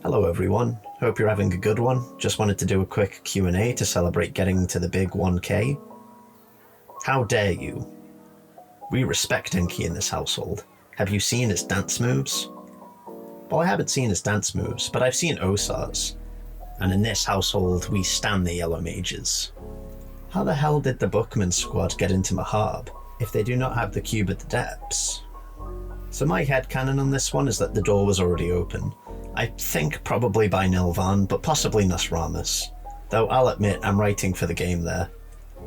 Hello everyone, hope you're having a good one. Just wanted to do a quick Q&A to celebrate getting to the big 1k. How dare you? We respect Enki in this household. Have you seen his dance moves? Well, I haven't seen his dance moves, but I've seen Osar's. And in this household, we stan the Yellow Mages. How the hell did the Bookman squad get into Mahab if they do not have the Cube at the Depths? So my headcanon on this one is that the door was already open. I think probably by Nilvan, but possibly Nasramas. Though I'll admit I'm writing for the game there.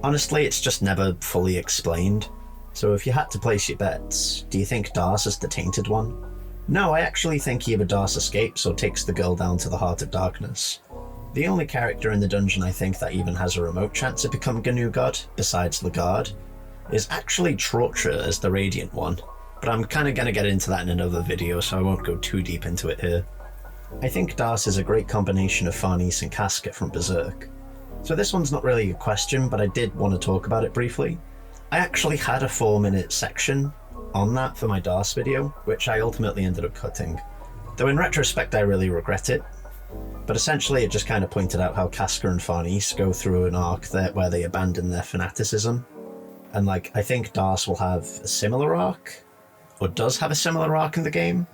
Honestly, it's just never fully explained. So if you had to place your bets, do you think Darce is the Tainted One? No, I actually think either Darce escapes or takes the girl down to the Heart of Darkness. The only character in the dungeon I think that even has a remote chance of becoming a new god, besides Le'Garde, is actually Trotra as the Radiant One. But I'm kinda gonna get into that in another video, so I won't go too deep into it here. I think Darce is a great combination of Farnese and Casket from Berserk. So this one's not really a question, but I did want to talk about it briefly. I actually had a 4-minute section on that for my Darce video, which I ultimately ended up cutting. Though in retrospect I really regret it. But essentially it just kind of pointed out how Casca and Farnese go through an arc there where they abandon their fanaticism. And I think Darce will have a similar arc, or does have a similar arc in the game.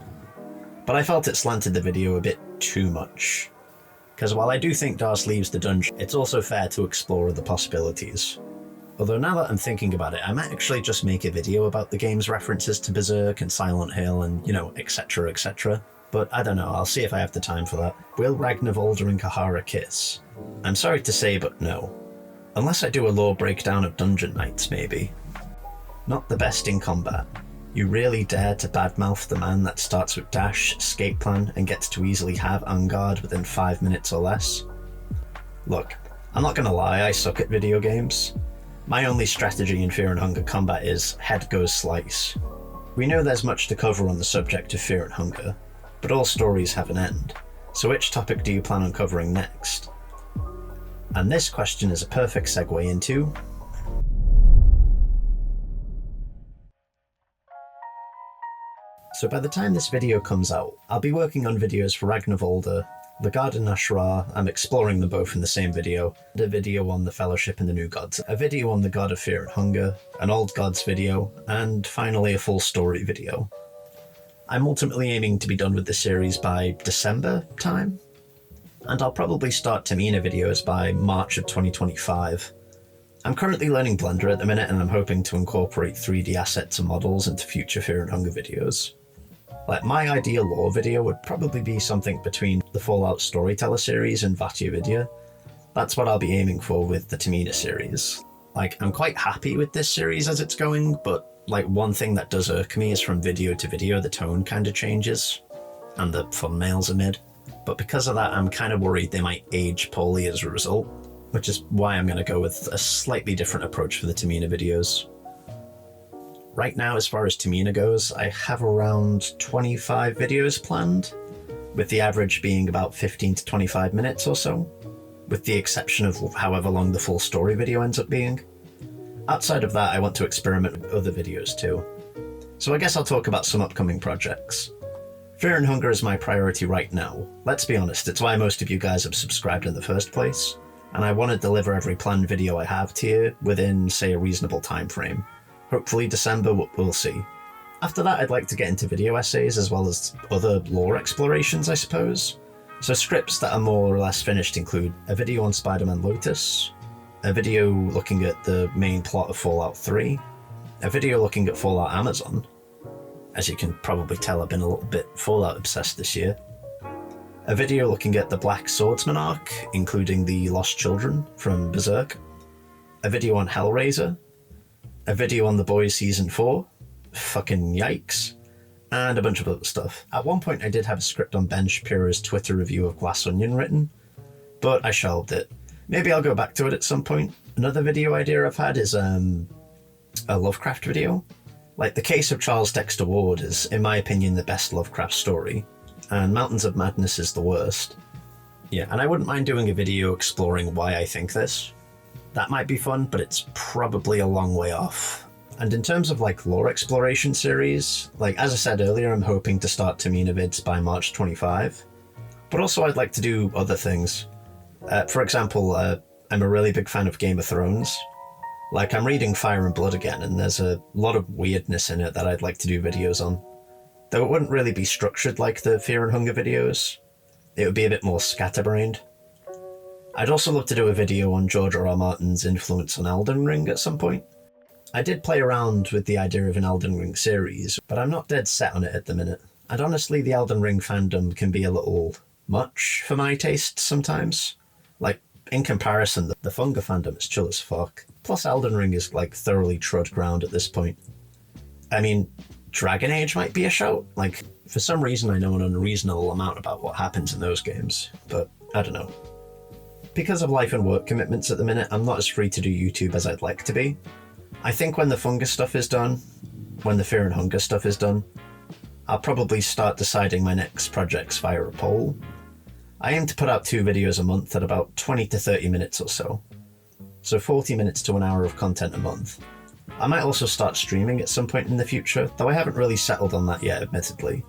But I felt it slanted the video a bit too much. Because while I do think Darce leaves the dungeon, it's also fair to explore other possibilities. Although now that I'm thinking about it, I might actually just make a video about the game's references to Berserk and Silent Hill and, etc, etc. But I don't know, I'll see if I have the time for that. Will Ragnarvolder and Kahara kiss? I'm sorry to say, but no. Unless I do a lore breakdown of Dungeon Knights, maybe. Not the best in combat. You really dare to badmouth the man that starts with dash, escape plan, and gets to easily have Ungard within 5 minutes or less? Look, I'm not gonna lie, I suck at video games. My only strategy in Fear and Hunger combat is head goes slice. We know there's much to cover on the subject of Fear and Hunger, but all stories have an end. So which topic do you plan on covering next? And this question is a perfect segue into... So by the time this video comes out, I'll be working on videos for Ragnarvolder, Le'Garde and Nashra. I'm exploring them both in the same video, a video on the Fellowship and the New Gods, a video on the God of Fear and Hunger, an Old Gods video, and finally a full story video. I'm ultimately aiming to be done with the series by December time, and I'll probably start Tamina videos by March of 2025. I'm currently learning Blender at the minute, and I'm hoping to incorporate 3D assets and models into future Fear and Hunger videos. My ideal lore video would probably be something between the Fallout Storyteller series and Vatya Vidya. That's what I'll be aiming for with the Tamina series. I'm quite happy with this series as it's going, but one thing that does irk me is from video to video the tone kind of changes, and the thumbnails are mid. But because of that, I'm kind of worried they might age poorly as a result, which is why I'm going to go with a slightly different approach for the Tamina videos. Right now, as far as Tamina goes, I have around 25 videos planned, with the average being about 15 to 25 minutes or so, with the exception of however long the full story video ends up being. Outside of that, I want to experiment with other videos too. So I guess I'll talk about some upcoming projects. Fear and Hunger is my priority right now. Let's be honest, it's why most of you guys have subscribed in the first place, and I want to deliver every planned video I have to you within, say, a reasonable time frame. Hopefully December, we'll see. After that, I'd like to get into video essays as well as other lore explorations, I suppose. So scripts that are more or less finished include a video on Spider-Man Lotus, a video looking at the main plot of Fallout 3, a video looking at Fallout Amazon. As you can probably tell, I've been a little bit Fallout obsessed this year. A video looking at the Black Swordsman arc, including the Lost Children from Berserk. A video on Hellraiser. A video on The Boys Season 4, fucking yikes, and a bunch of other stuff. At one point I did have a script on Ben Shapiro's Twitter review of Glass Onion written, but I shelved it. Maybe I'll go back to it at some point. Another video idea I've had is a Lovecraft video. The Case of Charles Dexter Ward is, in my opinion, the best Lovecraft story, and Mountains of Madness is the worst. Yeah, and I wouldn't mind doing a video exploring why I think this. That might be fun, but it's probably a long way off. And in terms of lore exploration series, as I said earlier, I'm hoping to start Tamina vids by March 25. But also I'd like to do other things. For example, I'm a really big fan of Game of Thrones. Like, I'm reading Fire and Blood again, and there's a lot of weirdness in it that I'd like to do videos on. Though it wouldn't really be structured like the Fear and Hunger videos. It would be a bit more scatterbrained. I'd also love to do a video on George R.R. Martin's influence on Elden Ring at some point. I did play around with the idea of an Elden Ring series, but I'm not dead set on it at the minute. And honestly, the Elden Ring fandom can be a little much for my taste sometimes. Like, in comparison, the Funga fandom is chill as fuck. Plus, Elden Ring is, like, thoroughly trod ground at this point. I mean, Dragon Age might be a shout. Like, for some reason I know an unreasonable amount about what happens in those games, but I don't know. Because of life and work commitments at the minute, I'm not as free to do YouTube as I'd like to be. I think when the Funga stuff is done, when the Fear and Hunger stuff is done, I'll probably start deciding my next projects via a poll. I aim to put out 2 videos a month at about 20 to 30 minutes or so. So 40 minutes to an hour of content a month. I might also start streaming at some point in the future, though I haven't really settled on that yet, admittedly.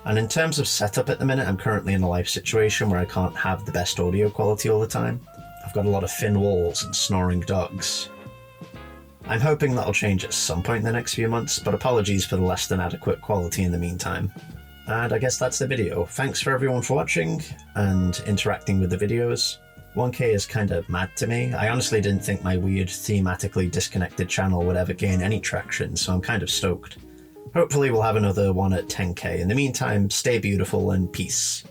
And in terms of setup at the minute, I'm currently in a life situation where I can't have the best audio quality all the time. I've got a lot of thin walls and snoring dogs. I'm hoping that'll change at some point in the next few months, but apologies for the less than adequate quality in the meantime. And I guess that's the video. Thanks for everyone for watching and interacting with the videos. 1K is kind of mad to me. I honestly didn't think my weird, thematically disconnected channel would ever gain any traction, so I'm kind of stoked. Hopefully we'll have another one at 10K. In the meantime, stay beautiful and peace.